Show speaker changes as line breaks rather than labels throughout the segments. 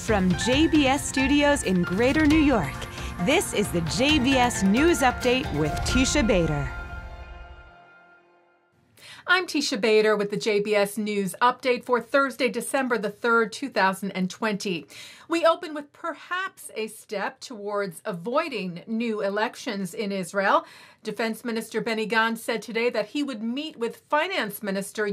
From JBS Studios in Greater New York, this is the JBS News Update with Teisha Bader.
I'm Teisha Bader with the JBS News Update for Thursday, December the 3rd, 2020. We open with perhaps a step towards avoiding new elections in Israel. Defense Minister Benny Gantz said today that he would meet with Finance Minister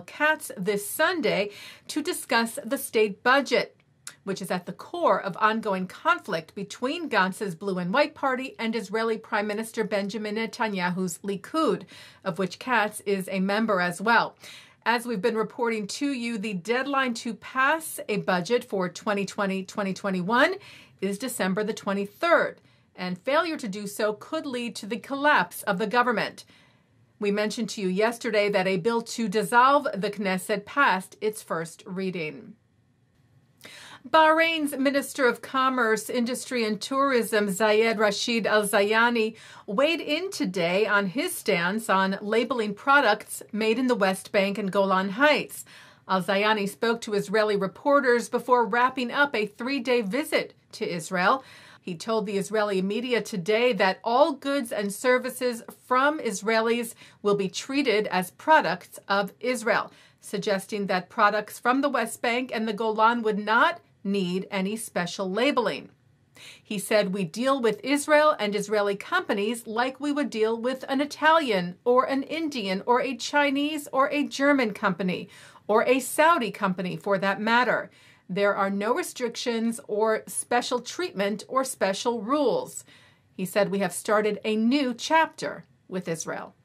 Katz this Sunday to discuss the state budget, which is at the core of ongoing conflict between Gantz's Blue and White Party and Israeli Prime Minister Benjamin Netanyahu's Likud, of which Katz is a member as well. As we've been reporting to you, the deadline to pass a budget for 2020-2021 is December the 23rd, and failure to do so could lead to the collapse of the government. We mentioned to you yesterday that a bill to dissolve the Knesset passed its first reading. Bahrain's Minister of Commerce, Industry and Tourism, Zayed Rashid Al Zayani, weighed in today on his stance on labeling products made in the West Bank and Golan Heights. Al Zayani spoke to Israeli reporters before wrapping up a 3-day visit to Israel. He told the Israeli media today that all goods and services from Israelis will be treated as products of Israel, suggesting that products from the West Bank and the Golan would not need any special labeling. He said, "We deal with Israel and Israeli companies like we would deal with an Italian or an Indian or a Chinese or a German company or a Saudi company for that matter. There are no restrictions or special treatment or special rules." He said, "We have started a new chapter with Israel."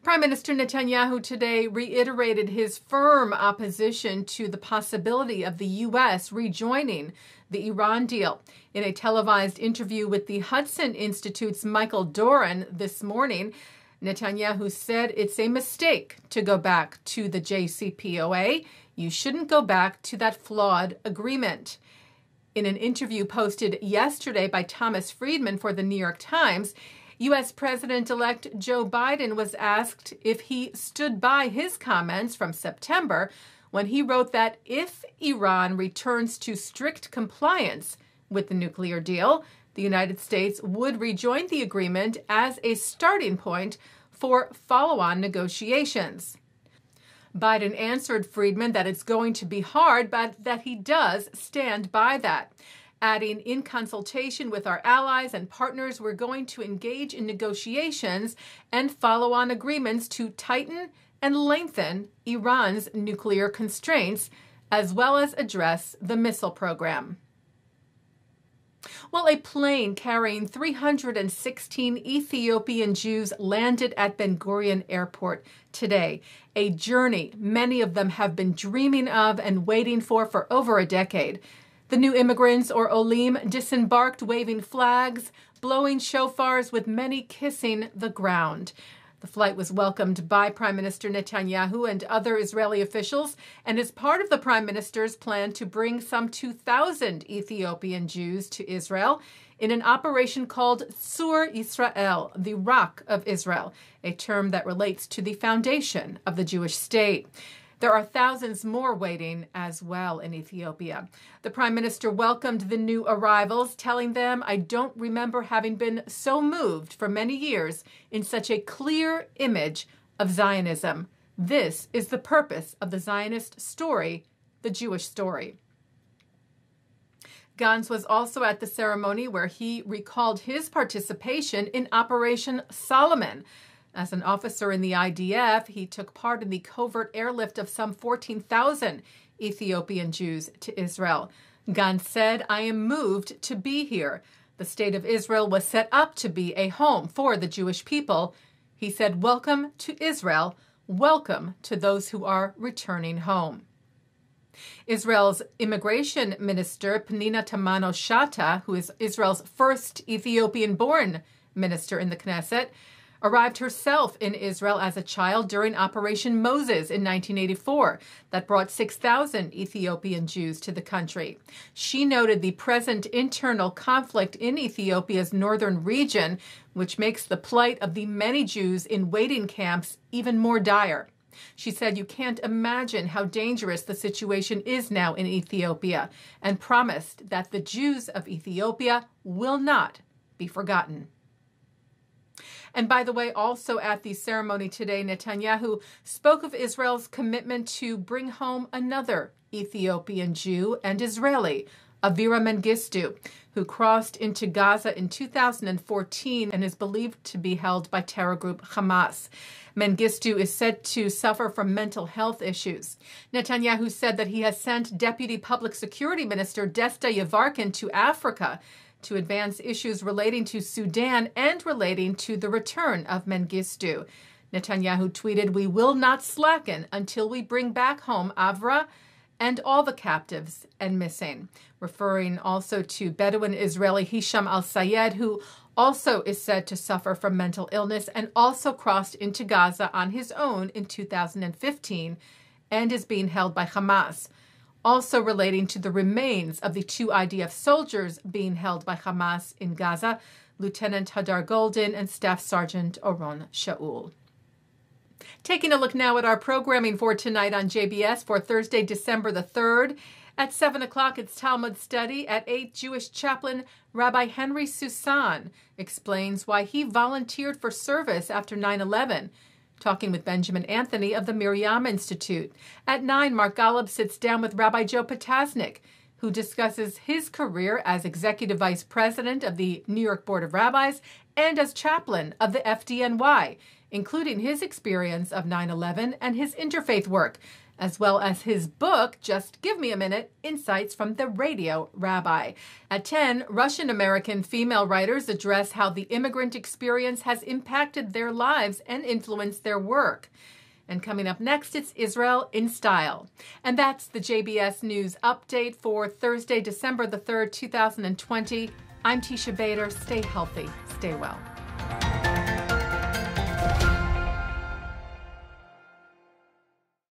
Prime Minister Netanyahu today reiterated his firm opposition to the possibility of the U.S. rejoining the Iran deal. In a televised interview with the Hudson Institute's Michael Doran this morning, Netanyahu said it's a mistake to go back to the JCPOA. You shouldn't go back to that flawed agreement. In an interview posted yesterday by Thomas Friedman for the New York Times, U.S. President-elect Joe Biden was asked if he stood by his comments from September when he wrote that if Iran returns to strict compliance with the nuclear deal, the United States would rejoin the agreement as a starting point for follow-on negotiations. Biden answered Friedman that it's going to be hard, but that he does stand by that, adding, "In consultation with our allies and partners, we're going to engage in negotiations and follow-on agreements to tighten and lengthen Iran's nuclear constraints, as well as address the missile program." Well, a plane carrying 316 Ethiopian Jews landed at Ben Gurion Airport today, a journey many of them have been dreaming of and waiting for over a decade. The new immigrants, or Olim, disembarked waving flags, blowing shofars, with many kissing the ground. The flight was welcomed by Prime Minister Netanyahu and other Israeli officials and is part of the Prime Minister's plan to bring some 2,000 Ethiopian Jews to Israel in an operation called Tzur Yisrael, the Rock of Israel, a term that relates to the foundation of the Jewish state. There are thousands more waiting as well in Ethiopia. The Prime Minister welcomed the new arrivals, telling them, "I don't remember having been so moved for many years in such a clear image of Zionism. This is the purpose of the Zionist story, the Jewish story." Gantz was also at the ceremony where he recalled his participation in Operation Solomon. As an officer in the IDF, he took part in the covert airlift of some 14,000 Ethiopian Jews to Israel. Gantz said, "I am moved to be here. The state of Israel was set up to be a home for the Jewish people." He said, "Welcome to Israel. Welcome to those who are returning home." Israel's Immigration Minister, Pnina Tamano-Shata, who is Israel's first Ethiopian-born minister in the Knesset, arrived herself in Israel as a child during Operation Moses in 1984 that brought 6,000 Ethiopian Jews to the country. She noted the present internal conflict in Ethiopia's northern region, which makes the plight of the many Jews in waiting camps even more dire. She said you can't imagine how dangerous the situation is now in Ethiopia, and promised that the Jews of Ethiopia will not be forgotten. And by the way, also at the ceremony today, Netanyahu spoke of Israel's commitment to bring home another Ethiopian Jew and Israeli, Avira Mengistu, who crossed into Gaza in 2014 and is believed to be held by terror group Hamas. Mengistu is said to suffer from mental health issues. Netanyahu said that he has sent Deputy Public Security Minister Desta Yvarkin to Africa to advance issues relating to Sudan and relating to the return of Mengistu. Netanyahu tweeted, "We will not slacken until we bring back home Avra and all the captives and missing," referring also to Bedouin Israeli Hisham al-Sayed, who also is said to suffer from mental illness and also crossed into Gaza on his own in 2015 and is being held by Hamas. Also relating to the remains of the 2 IDF soldiers being held by Hamas in Gaza, Lieutenant Hadar Golden and Staff Sergeant Oron Shaul. Taking a look now at our programming for tonight on JBS for Thursday, December the 3rd. At 7 o'clock, it's Talmud study. At 8, Jewish chaplain Rabbi Henry Susan explains why he volunteered for service after 9/11. Talking with Benjamin Anthony of the Miriam Institute. At 9, Mark Golub sits down with Rabbi Joe Potasnik, who discusses his career as Executive Vice President of the New York Board of Rabbis and as chaplain of the FDNY, including his experience of 9/11 and his interfaith work, as well as his book, Just Give Me a Minute, Insights from the Radio Rabbi. At 10, Russian-American female writers address how the immigrant experience has impacted their lives and influenced their work. And coming up next, it's Israel in Style. And that's the JBS News Update for Thursday, December the 3rd, 2020. I'm Teisha Bader. Stay healthy. Stay well.